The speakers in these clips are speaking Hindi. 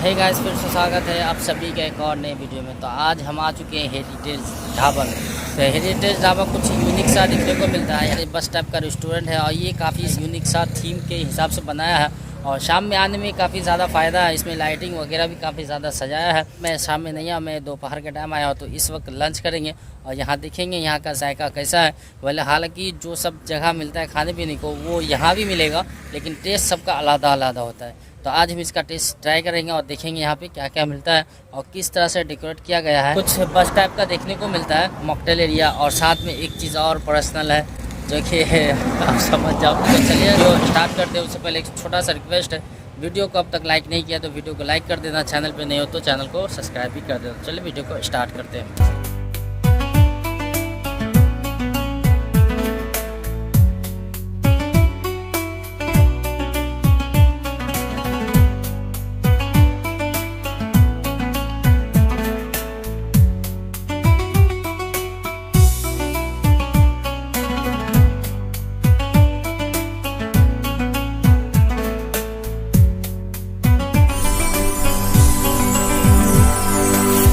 हे गाइस, फिर से स्वागत है आप सभी के एक और नए वीडियो में। तो आज हम आ चुके हैं हेरिटेज ढाबा में। तो हेरिटेज ढाबा कुछ यूनिक सा देखने को मिलता है। ये बस टाइप का रेस्टोरेंट है और ये काफ़ी यूनिक सा थीम के हिसाब से बनाया है और शाम में आने में काफ़ी ज़्यादा फ़ायदा है। इसमें लाइटिंग वगैरह भी काफ़ी ज़्यादा सजाया है। मैं शाम में नहीं आया, मैं दोपहर के टाइम आया हूँ, तो इस वक्त लंच करेंगे और यहाँ देखेंगे यहाँ का जायका कैसा है। वैसे हालांकि जो सब जगह मिलता है खाने पीने को वो यहाँ भी मिलेगा, लेकिन टेस्ट सबका अलग अलग होता है। तो आज हम इसका टेस्ट ट्राई करेंगे और देखेंगे यहाँ पे क्या क्या मिलता है और किस तरह से डेकोरेट किया गया है। कुछ बस टाइप का देखने को मिलता है, मॉकटेल एरिया, और साथ में एक चीज़ और पर्सनल है जो कि आप समझ जाओ। तो चलिए जो स्टार्ट करते हैं उससे पहले एक छोटा सा रिक्वेस्ट है, वीडियो को अब तक लाइक नहीं किया तो वीडियो को लाइक कर देना, चैनल पे नहीं हो तो चैनल को सब्सक्राइब भी कर देना। चलिए वीडियो को स्टार्ट करते हैं।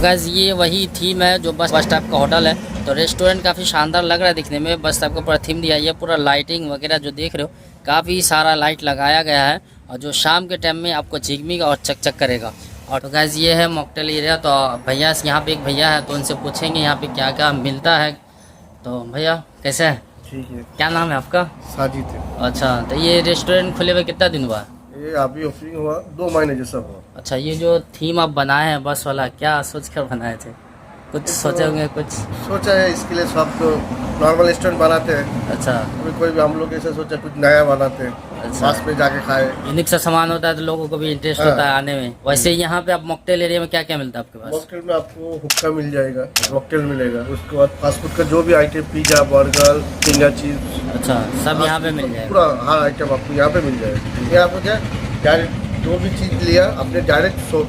गाइस, ये वही थीम है जो बस टाइप का होटल है। तो रेस्टोरेंट काफ़ी शानदार लग रहा है दिखने में। बस टाइप का पूरा थीम दिया है, ये पूरा लाइटिंग वगैरह जो देख रहे हो काफ़ी सारा लाइट लगाया गया है और जो शाम के टाइम में आपको झिगमिगा और चकचक करेगा। और तो गाइस ये है मॉकटेल एरिया। तो भैया, यहाँ पे एक भैया है तो उनसे पूछेंगे यहाँ पे क्या क्या मिलता है। तो भैया कैसे है? ठीक है। क्या नाम है आपका? साजिद है। अच्छा, तो ये रेस्टोरेंट खुले हुए कितना दिन हुआ? ये अभी ओपनिंग हुआ 2 महीने जैसा हुआ। अच्छा, ये जो थीम आप बनाए हैं बस वाला, क्या सोच कर बनाए थे? कुछ सोचे होंगे? कुछ सोचा है इसके लिए। सब तो नॉर्मल रेस्टोरेंट बनाते हैं। अच्छा, कोई भी हम लोग ऐसा सोचा कुछ नया बनाते हैं। अच्छा, पास में जाके खाए। यूनिक सा सामान होता है तो लोगों को भी इंटरेस्ट होता है आने में। वैसे यहाँ पे आप मॉकटेल एरिया में क्या क्या मिलता है आपके पास? मॉकटेल में आपको हुक्का मिल जाएगा, मॉकटेल मिलेगा। उसके बाद फास्ट फूड का जो भी आइटम, पिज्जा, बर्गर, फिंगर चीज, अच्छा, सब यहाँ पे मिल जाएगा। पूरा हर आइटम आपको यहाँ पे मिल जाएगा। ये आपको क्या डायरेक्ट जो भी चीज़ लिया आपने डायरेक्ट शो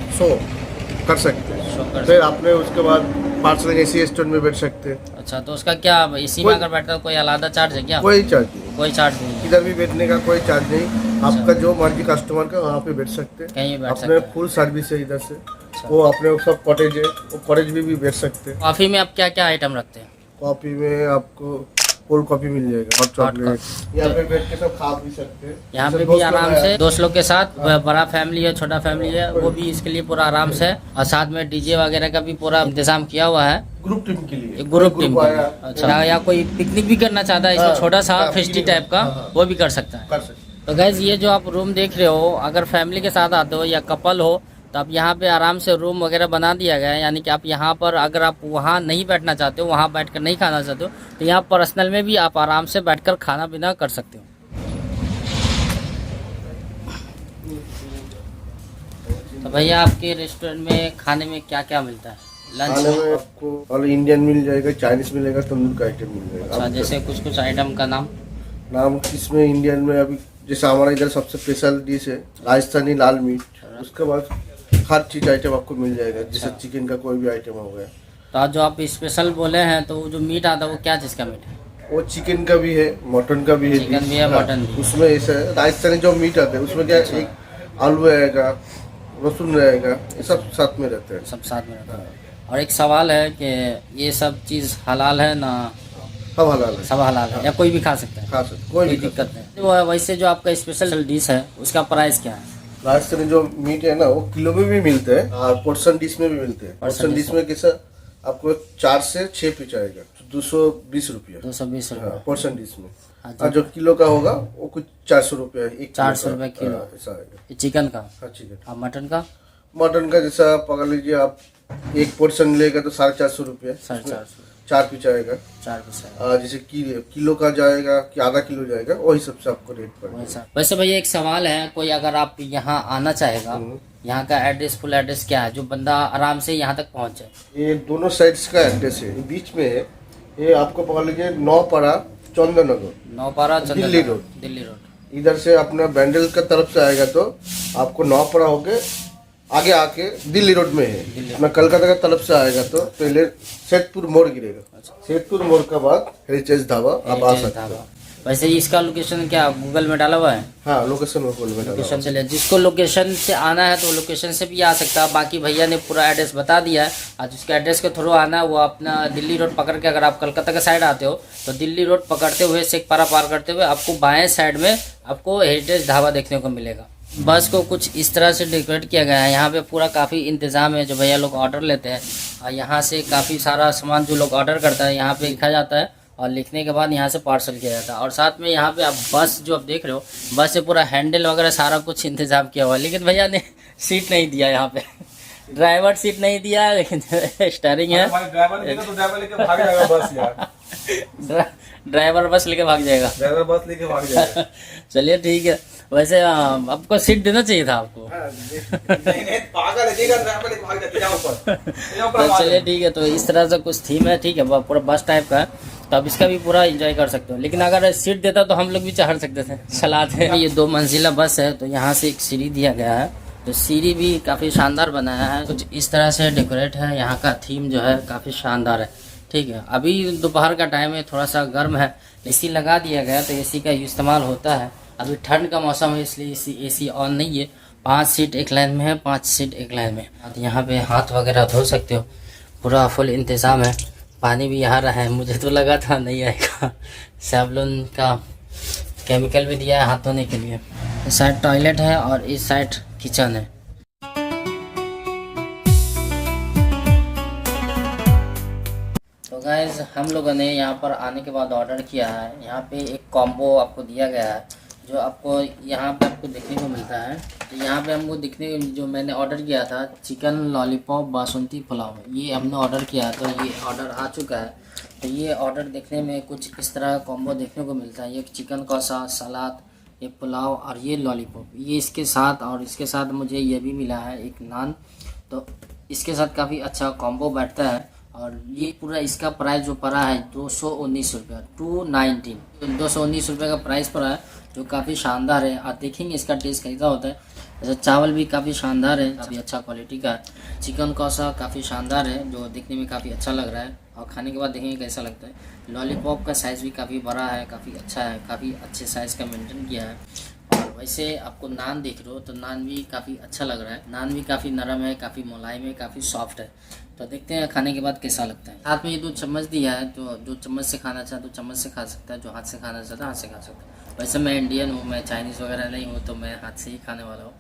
कर सकते हैं। फिर आपने उसके बाद पार्सल एसी रेस्टोरेंट में बैठ सकते हैं। अच्छा, तो उसका क्या इसी में अगर बैठता है कोई अलग चार्ज है क्या? कोई चार्ज नहीं। कोई चार्ज नहीं है। इधर भी बैठने का कोई चार्ज नहीं। आपका जो मर्जी कस्टमर का वहाँ पे बैठ सकते हैं। कहीं बैठ अपने सकते हैं। फुल सर्विस है इधर से। वो अपने सब कॉटेज है, वो कॉटेज में भी बैठ सकते हैं। कॉफी में आप क्या क्या आइटम रखते हैं? कॉफी में आपको कोल्ड कॉफी मिल जाएगा, हॉट चॉकलेट। यहाँ पे बैठ के सब खा भी सकते हैं। यहाँ पे भी आराम से दोस्त लोग के साथ, बड़ा फैमिली है, छोटा फैमिली है, वो भी इसके लिए पूरा आराम से। और साथ में डीजे वगैरह का भी पूरा इंतजाम किया हुआ है ग्रुप टीम के लिए। ग्रुप टीम का। अच्छा, या कोई पिकनिक भी करना चाहता है इसमें छोटा सा फेस्टी टाइप का, वो भी कर सकता है। कर सकते। तो गाइस, ये जो आप रूम देख रहे हो, अगर फैमिली के साथ आते हो या कपल हो तो आप यहाँ पे आराम से रूम वगैरह बना दिया गया है। यानी कि आप यहाँ पर अगर आप वहाँ नहीं बैठना चाहते हो, वहाँ बैठकर नहीं खाना चाहते हो, तो यहाँ पर्सनल में भी आप आराम से बैठकर खाना पीना कर सकते हो। तो भैया, आपके रेस्टोरेंट में खाने में क्या क्या मिलता है? लंच में आपको ऑल इंडियन मिल जाएगा, चाइनीज मिलेगा, तंदूर का आइटम मिल जाएगा। अच्छा, जैसे कुछ आइटम का नाम इसमें इंडियन में अभी जैसे हमारा इधर सबसे स्पेशल डिश है राजस्थानी लाल मीट। उसके बाद हर चीज आइटम आपको मिल जाएगा, जैसे चिकन का कोई भी आइटम हो गया। तो आज जो आप स्पेशल बोले हैं, तो वो जो मीट आता है वो क्या चीज़ का मीट है? वो चिकन का भी है, मटन का भी है। चिकन भी है, मटन भी। उसमें ऐसा है, राजस्थानी जो मीट आता है उसमें क्या है, एक आलू रहेगा, लहसुन रहेगा, ये सब साथ में रहते हैं। सब साथ में रहता है। और एक सवाल है कि ये सब चीज़ हलाल है ना? सब हलाल है। सब हलाल है या कोई भी खा सकता है? खा सकते, कोई भी दिक्कत नहीं। वो वैसे जो आपका स्पेशल डिश है उसका प्राइस क्या है? राजस्थानी जो मीट है ना वो किलो में भी मिलते हैं और पोर्शन डिश में भी मिलते हैं। पोर्शन डिश में कैसा आपको 4 से 6 पीस आएगा, 220 रुपया। 220 रुपये पोर्शन डिश में। और जो किलो का होगा वो कुछ 400 रुपया, 400 रुपये किलो ऐसा आएगा। चिकन का? हाँ, चिकन। और मटन का? मटन का जैसा पकड़ लीजिए आप, एक पोर्शन लेगा तो 450 रुपया, 450, 4 पीस आएगा। 4 पीस। जैसे किलो का जाएगा कि आधा किलो जाएगा, वही सबसे आपको रेट पड़ेगा। वैसे भैया एक सवाल है, कोई अगर आप यहाँ आना चाहेगा, यहाँ का एड्रेस, फुल एड्रेस क्या है जो बंदा आराम से यहाँ तक पहुँच जाए? ये दोनों साइड्स का एड्रेस है, बीच में है। ये आपको पकड़ लीजिए नौपाड़ा चंदननगर, नौपाड़ा दिल्ली रोड। दिल्ली रोड। इधर से अपना बैंडल का तरफ से आएगा तो आपको नौपाड़ा होके आगे आके दिल्ली रोड में है। मैं कलकत्ता का तरफ से आएगा तो पहले सेतपुर मोड़ गिरेगा। सेतपुर मोड़ के बाद हेरिटेज ढाबा आप आ सकते हैं। वैसे इसका लोकेशन क्या गूगल में डाला हुआ है? हाँ, लोकेशन में बोल बेटा। लोकेशन से ले, जिसको लोकेशन से आना है तो लोकेशन से भी आ सकता है। बाकी भैया ने पूरा एड्रेस बता दिया है। आज जिसके एड्रेस के थ्रू आना है वो अपना दिल्ली रोड पकड़ के, अगर आप कलकत्ता के साइड आते हो तो दिल्ली रोड पकड़ते हुए शेखपारा पार करते हुए आपको बाएं साइड में आपको हेरिटेज ढाबा देखने को मिलेगा। बस को कुछ इस तरह से डेकोरेट किया गया है। यहाँ पे पूरा काफ़ी इंतज़ाम है। जो भैया लोग ऑर्डर लेते हैं और यहाँ से काफ़ी सारा सामान जो लोग ऑर्डर करता है यहाँ पे लिखा जाता है और लिखने के बाद यहाँ से पार्सल किया जाता है। और साथ में यहाँ पे आप बस जो आप देख रहे हो, बस से पूरा हैंडल वगैरह सारा कुछ इंतज़ाम किया हुआ है। लेकिन भैया ने सीट नहीं दिया यहाँ पे, ड्राइवर सीट नहीं दिया, लेकिन स्टीयरिंग है। ड्राइवर बस लेके भाग जाएगा। चलिए ठीक है। वैसे आपको सीट देना चाहिए था आपको। तो चलिए ठीक है। तो इस तरह से कुछ थीम है, ठीक है, पूरा बस टाइप का है, तो आप इसका भी पूरा एंजॉय कर सकते हो। लेकिन अगर सीट देता तो हम लोग भी चढ़ सकते थे, चलाते हैं। ये 2 मंजिला बस है, तो यहाँ से एक सीढ़ी दिया गया है, तो सीढ़ी भी काफ़ी शानदार बनाया है। कुछ इस तरह से डेकोरेट है। यहाँ का थीम जो है काफ़ी शानदार है, ठीक है। अभी दोपहर का टाइम है, थोड़ा सा गर्म है, एसी लगा दिया गया, तो एसी का इस्तेमाल होता है। अभी ठंड का मौसम है इसलिए एसी ऑन नहीं है। 5 सीट एक लाइन में है, 5 सीट एक लाइन में। यहाँ पे हाथ वगैरह धो सकते हो, पूरा फुल इंतज़ाम है। पानी भी आ रहा है, मुझे तो लगा था नहीं आएगा। सैवलॉन का केमिकल भी दिया है हाथ धोने के लिए। इस साइड टॉयलेट है और इस साइड किचन है। तो गाइस हम लोगों ने यहाँ पर आने के बाद ऑर्डर किया है। यहाँ पे एक कॉम्बो आपको दिया गया है जो आपको यहाँ पे आपको देखने को मिलता है। तो यहाँ पे हमको दिखने जो मैंने ऑर्डर किया था चिकन लॉलीपॉप बासमती पुलाव, ये हमने ऑर्डर किया, तो ये ऑर्डर आ चुका है। तो ये ऑर्डर देखने में कुछ इस तरह कॉम्बो देखने को मिलता है। ये चिकन कौसा, सलाद, ये पुलाव और ये लॉलीपॉप, ये इसके साथ, और इसके साथ मुझे ये भी मिला है एक नान। तो इसके साथ काफ़ी अच्छा कॉम्बो बैठता है। और ये पूरा इसका प्राइस जो पड़ा है 219 रुपये, 219 219 रुपये का प्राइस पड़ा है, जो काफ़ी शानदार है। आप देखेंगे इसका टेस्ट कैसा होता है। जैसे चावल भी काफ़ी शानदार है, काफ़ी अच्छा क्वालिटी का है। चिकन कौसा काफ़ी शानदार है, जो देखने में काफ़ी अच्छा लग रहा है, और खाने के बाद देखेंगे कैसा लगता है। लॉलीपॉप का साइज़ भी काफ़ी बड़ा है, काफ़ी अच्छा है, काफ़ी अच्छे साइज़ का मेंटेन किया है। और वैसे आपको नान देख रहे हो तो नान भी काफ़ी अच्छा लग रहा है। नान भी काफ़ी नरम है, काफ़ी मुलायम है, काफ़ी सॉफ्ट है। तो देखते हैं खाने के बाद कैसा लगता है। हाथ में ये 2 चम्मच दिया है, तो जो चम्मच से खाना चाहे तो चम्मच से खा सकता है, जो हाथ से खाना चाहता है हाथ से खा सकता है। वैसे मैं इंडियन हूँ, मैं चाइनीज़ वगैरह नहीं हूँ, तो मैं हाथ से ही खाने वाला हूँ।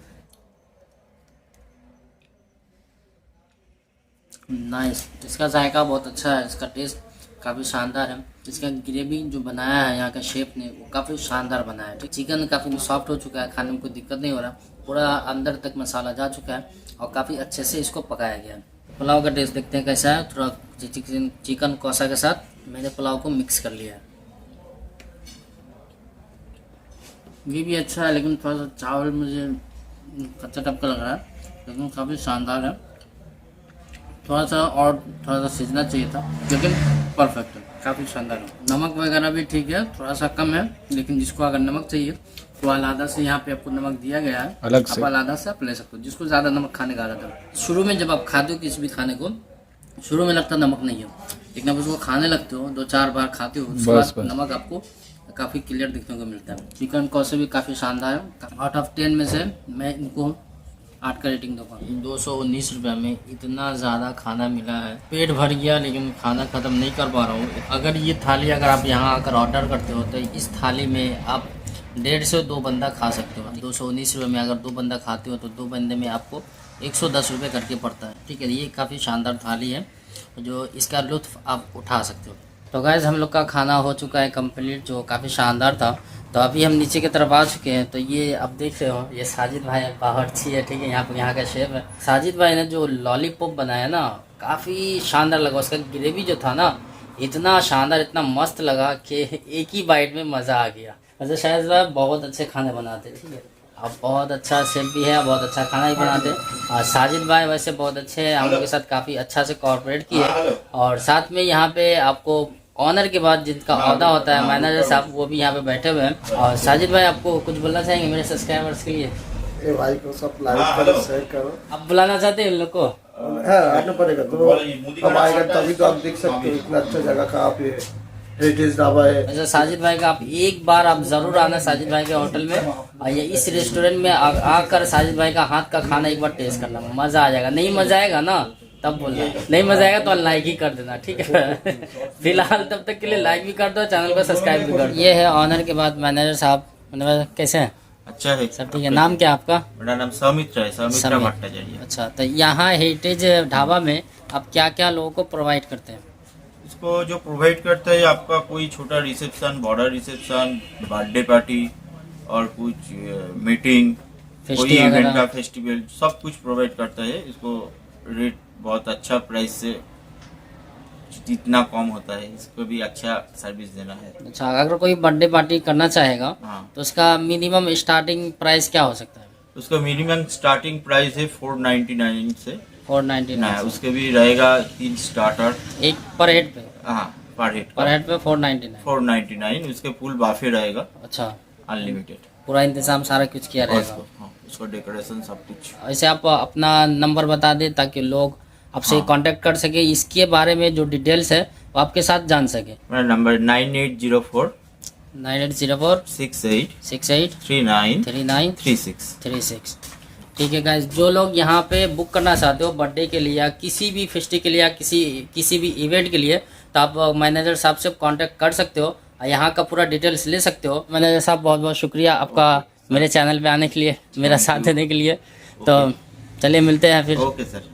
नाइस, इसका जायका बहुत अच्छा है, इसका टेस्ट काफ़ी शानदार है। इसका ग्रेवी जो बनाया है यहाँ का शेफ ने, वो काफ़ी शानदार बनाया है। चिकन काफ़ी सॉफ्ट हो चुका है, खाने में कोई दिक्कत नहीं हो रहा, पूरा अंदर तक मसाला जा चुका है और काफ़ी अच्छे से इसको पकाया गया है। पुलाव का टेस्ट देखते हैं कैसा है। थोड़ा चिकन कौसा के साथ मैंने पुलाव को मिक्स कर लिया है। ये भी अच्छा है, लेकिन थोड़ा सा चावल मुझे कच्चा टपका लग रहा है, लेकिन काफ़ी शानदार है। थोड़ा सा सीजना चाहिए था, लेकिन परफेक्ट है, काफ़ी शानदार है। नमक वगैरह भी ठीक है, थोड़ा सा कम है, लेकिन जिसको अगर नमक चाहिए तो अलादा से यहाँ पे आपको नमक दिया गया है, अलग से आप अलादा से आप ले सकते हो, जिसको ज़्यादा नमक खाने का आदत है। शुरू में जब आप खाते हो किसी भी खाने को, शुरू में लगता नमक नहीं है, लेकिन आप उसको खाने लगते हो, 2-4 बार खाते हो, उसके बाद नमक आपको काफ़ी क्लियर देखने को मिलता है। चिकन कौसे भी काफ़ी शानदार है। आउट ऑफ 10 में से मैं इनको 8 का रेटिंग दूंगा। 219 रुपये में इतना ज़्यादा खाना मिला है, पेट भर गया, लेकिन खाना ख़त्म नहीं कर पा रहा हूँ। अगर ये थाली अगर आप यहाँ आकर ऑर्डर करते हो तो इस थाली में आप 1.5 से 2 बंदा खा सकते हो। 219 रुपये में अगर 2 बंदा खाते हो तो 2 बंदे में आपको 110 रुपये करके पड़ता है, ठीक है। ये काफ़ी शानदार थाली है, जो इसका लुत्फ़ आप उठा सकते हो। तो गाइस हम लोग का खाना हो चुका है कंप्लीट, जो काफ़ी शानदार था। तो अभी हम नीचे की तरफ आ चुके हैं। तो ये आप देख रहे हो, ये साजिद भाई बावर्ची है, ठीक है, यहाँ का शेफ है। साजिद भाई ने जो लॉलीपॉप बनाया ना, काफ़ी शानदार लगा। उसका ग्रेवी जो था ना, इतना शानदार, इतना मस्त लगा कि एक ही बाइट में मज़ा आ गया। वैसे शायद भाई बहुत अच्छे खाने बनाते, ठीक है, आप बहुत अच्छा शेफ भी है, बहुत अच्छा खाना भी बनाते हैं। और साजिद भाई वैसे बहुत अच्छे हैं, हम लोग के साथ काफ़ी अच्छा से कोऑपरेट किए। और साथ में यहाँ पे आपको ऑनर के बाद जिनका औहदा होता है, मैनेजर साहब, वो भी यहाँ पे बैठे हुए हैं। और साजिद भाई आपको कुछ बोलना चाहेंगे मेरे सब्सक्राइबर्स के लिए? ए भाई को सब लाइक करो, शेयर करो। आप बुलाना चाहते हैं इन लोग को? हाँ, आना पड़ेगा, तो अब आएगा तभी तो आप देख सकते हो इतना अच्छा जगह कहाँ पे है। हेरिटेज ढाबा है। अच्छा साजिद भाई का आप एक बार आप जरूर आना साजिद भाई के होटल में, और ये इस रेस्टोरेंट में आकर साजिद भाई का हाथ का खाना एक बार टेस्ट करना, मजा आ जाएगा। नहीं मजा आएगा ना तब बोलना, नहीं मजा आएगा तो लाइक ही कर देना, ठीक है। फिलहाल तब तक के लिए लाइक भी कर दो, चैनल को सब्सक्राइब भी कर दो। ये है ऑनर के बाद मैनेजर साहब। मैनेजर कैसे हैं? अच्छा है सब ठीक है। नाम क्या है आपका? मेरा नाम सौमित्र है, सौमित्र सौमित्र। भट्टाचार्य। अच्छा, तो यहाँ हेरिटेज ढाबा में आप क्या क्या लोगों को प्रोवाइड करते हैं? इसको जो प्रोवाइड करता है आपका कोई छोटा reception, border reception, birthday party और कुछ मीटिंग, कोई फेस्टिवल इवेंट वगैरह? का फेस्टिवल, सब कुछ प्रोवाइड करता है। इसको रेट बहुत अच्छा प्राइस से, जितना कम होता है इसको भी अच्छा सर्विस देना है। अच्छा, अगर कोई बर्थडे पार्टी करना चाहेगा हाँ, तो उसका मिनिमम स्टार्टिंग प्राइस क्या हो सकता है? उसका मिनिमम स्टार्टिंग प्राइस है 499 से 499 उसके भी रहेगा 3 स्टार्टर। एक पर हेड पे? हाँ, पर पर हेड पे 499। 499 उसके फुल बाफे रहेगा, अच्छा, अनलिमिटेड। पूरा इंतजाम सारा कुछ किया रहेगा। उसको डेकोरेशन सब कुछ। ऐसे आप अपना नंबर बता दें ताकि लोग आपसे हाँ। कांटेक्ट कर सके, इसके बारे में जो डिटेल्स है वो आपके साथ जान सके। मेरा नंबर 9804 9804 68 68 39 39 36। 36। ठीक है गाइस, जो लोग यहाँ पे बुक करना चाहते हो बर्थडे के लिए या किसी भी फेस्टिवल के लिए या किसी भी इवेंट के लिए, तो आप मैनेजर साहब से कांटेक्ट कर सकते हो और यहाँ का पूरा डिटेल्स ले सकते हो। मैनेजर साहब बहुत बहुत शुक्रिया आपका मेरे चैनल पे आने के लिए, मेरा साथ देने के लिए। तो चलिए मिलते हैं फिर। Okay sir.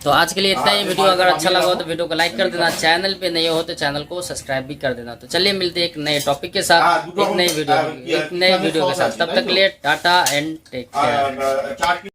तो आज के लिए इतना ही। वीडियो अगर अच्छा लगा हो तो वीडियो को लाइक कर देना, चैनल पे नए हो तो चैनल को सब्सक्राइब भी कर देना। तो चलिए मिलते हैं एक नए टॉपिक के साथ, एक नए वीडियो के साथ। तब तक के लिए टाटा एंड टेक केयर।